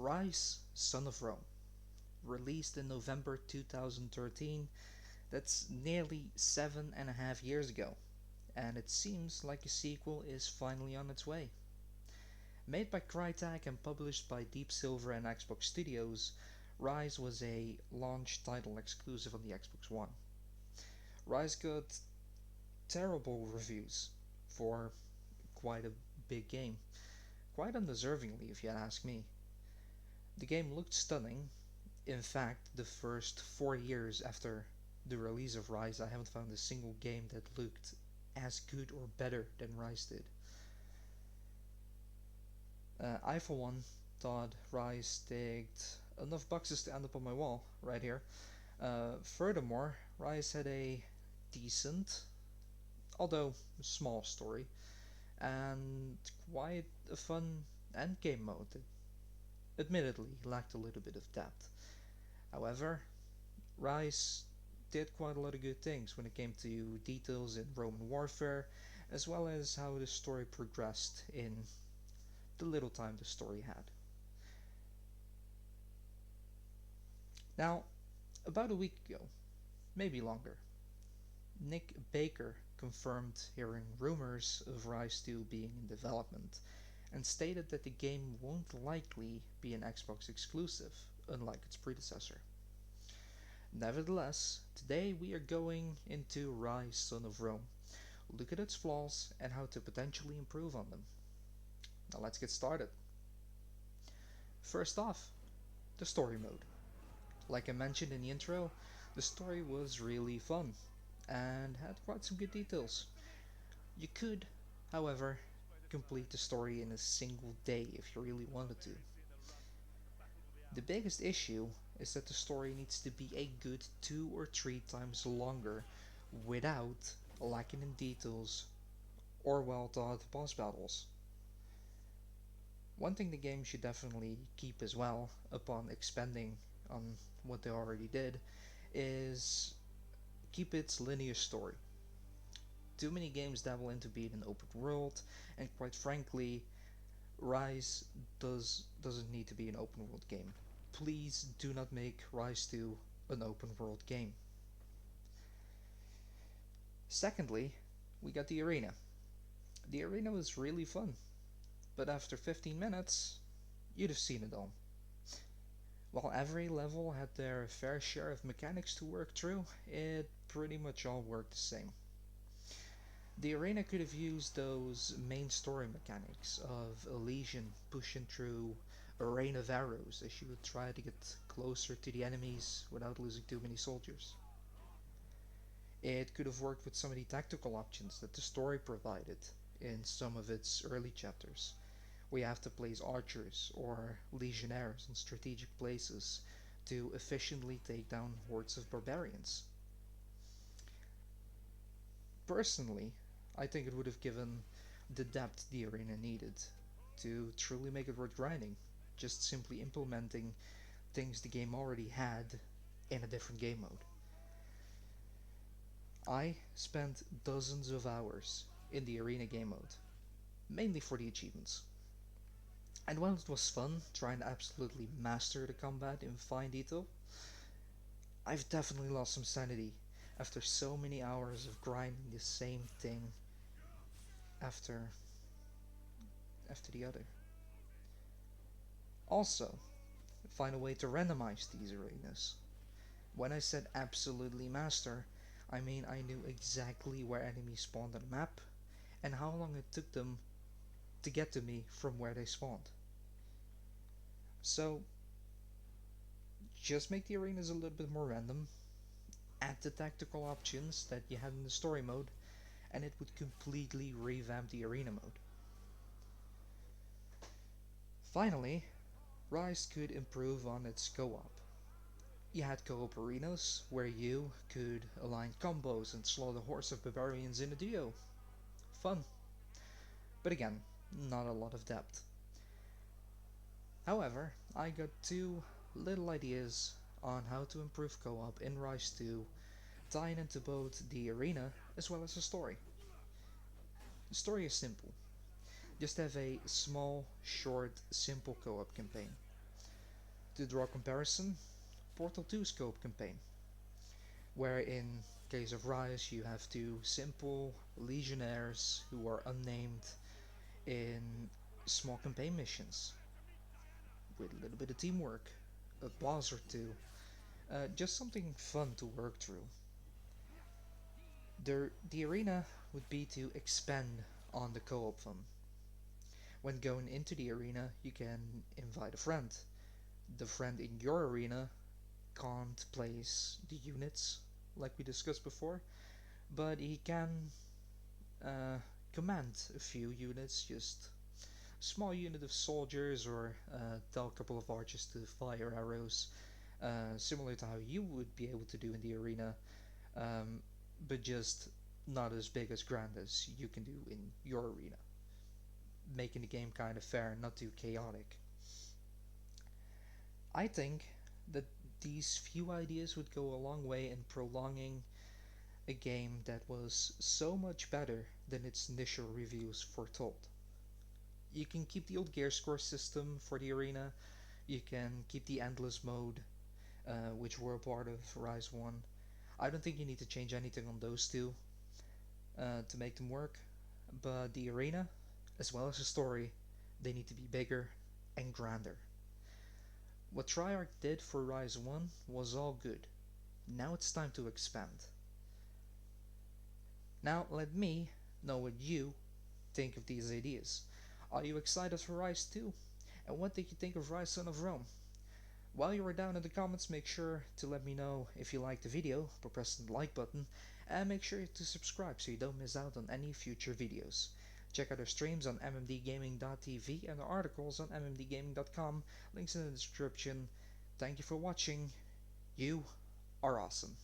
Ryse, Son of Rome, released in November 2013. That's nearly 7.5 years ago, and it seems like a sequel is finally on its way. Made by Crytek and published by Deep Silver and Xbox Studios, Ryse was a launch title exclusive on the Xbox One. Ryse got terrible reviews for quite a big game, quite undeservingly if you ask me. The game looked stunning. In fact, the first 4 years after the release of Ryse, I haven't found a single game that looked as good or better than Ryse did. I, for one, thought Ryse ticked enough boxes to end up on my wall right here. Furthermore, Ryse had a decent, although small story, and quite a fun endgame mode that admittedly lacked a little bit of depth. However, Ryse did quite a lot of good things when it came to details in Roman warfare, as well as how the story progressed in the little time the story had. Now, about a week ago, maybe longer, Nick Baker confirmed hearing rumors of Ryse 2 being in development and stated that the game won't likely be an Xbox exclusive, unlike its predecessor. Nevertheless, today we are going into Ryse Son of Rome, look at its flaws and how to potentially improve on them. Now let's get started. First off, the story mode. Like I mentioned in the intro, the story was really fun and had quite some good details. You could, however, complete the story in a single day if you really wanted to. The biggest issue is that the story needs to be a good 2 or 3 times longer without lacking in details or well thought boss battles. One thing the game should definitely keep as well, upon expanding on what they already did, is keep its linear story. Too many games dabble into being an open world, and quite frankly, Ryse doesn't need to be an open world game. Please do not make Ryse 2 an open world game. Secondly, we got the arena. The arena was really fun, but after 15 minutes, you'd have seen it all. While every level had their fair share of mechanics to work through, it pretty much all worked the same. The arena could have used those main story mechanics of Elysian pushing through a rain of arrows as you would try to get closer to the enemies without losing too many soldiers. It could have worked with some of the tactical options that the story provided in some of its early chapters, where you have to place archers or legionnaires in strategic places to efficiently take down hordes of barbarians. Personally, I think it would have given the depth the arena needed to truly make it worth grinding, just simply implementing things the game already had in a different game mode. I spent dozens of hours in the arena game mode, mainly for the achievements. And while it was fun trying to absolutely master the combat in fine detail, I've definitely lost some sanity after so many hours of grinding the same thing after the other. Also, find a way to randomize these arenas. When I said absolutely master, I mean I knew exactly where enemies spawned on the map and how long it took them to get to me from where they spawned. So, just make the arenas a little bit more random, add the tactical options that you had in the story mode, and it would completely revamp the arena mode. Finally, Ryse could improve on its co-op. You had co-op arenas where you could align combos and slaughter hordes of barbarians in a duo. Fun. But again, not a lot of depth. However, I got two little ideas on how to improve co-op in Ryse 2, tying into both the arena as well as the story. The story is simple. Just have a small, short, simple co-op campaign. To draw comparison, Portal 2 scope campaign, where in case of Ryse you have two simple legionnaires who are unnamed in small campaign missions with a little bit of teamwork, a boss or two, just something fun to work through. The arena would be to expand on the co-op fun. When going into the arena, you can invite a friend. The friend in your arena can't place the units like we discussed before, but he can command a few units, just a small unit of soldiers, or tell a couple of archers to fire arrows, similar to how you would be able to do in the arena, um, but just not as big as grand as you can do in your arena, making the game kind of fair and not too chaotic. I think that these few ideas would go a long way in prolonging a game that was so much better than its initial reviews foretold. You can keep the old gear score system for the arena, you can keep the endless mode, which were a part of Ryse 1. I don't think you need to change anything on those two to make them work, but the arena, as well as the story, they need to be bigger and grander. What Treyarch did for Ryse 1 was all good. Now it's time to expand. Now let me know what you think of these ideas. Are you excited for Ryse 2? And what did you think of Ryse Son of Rome? While you are down in the comments, make sure to let me know if you liked the video by pressing the like button, and make sure to subscribe so you don't miss out on any future videos. Check out our streams on mmdgaming.tv and our articles on mmdgaming.com, links in the description. Thank you for watching. You are awesome.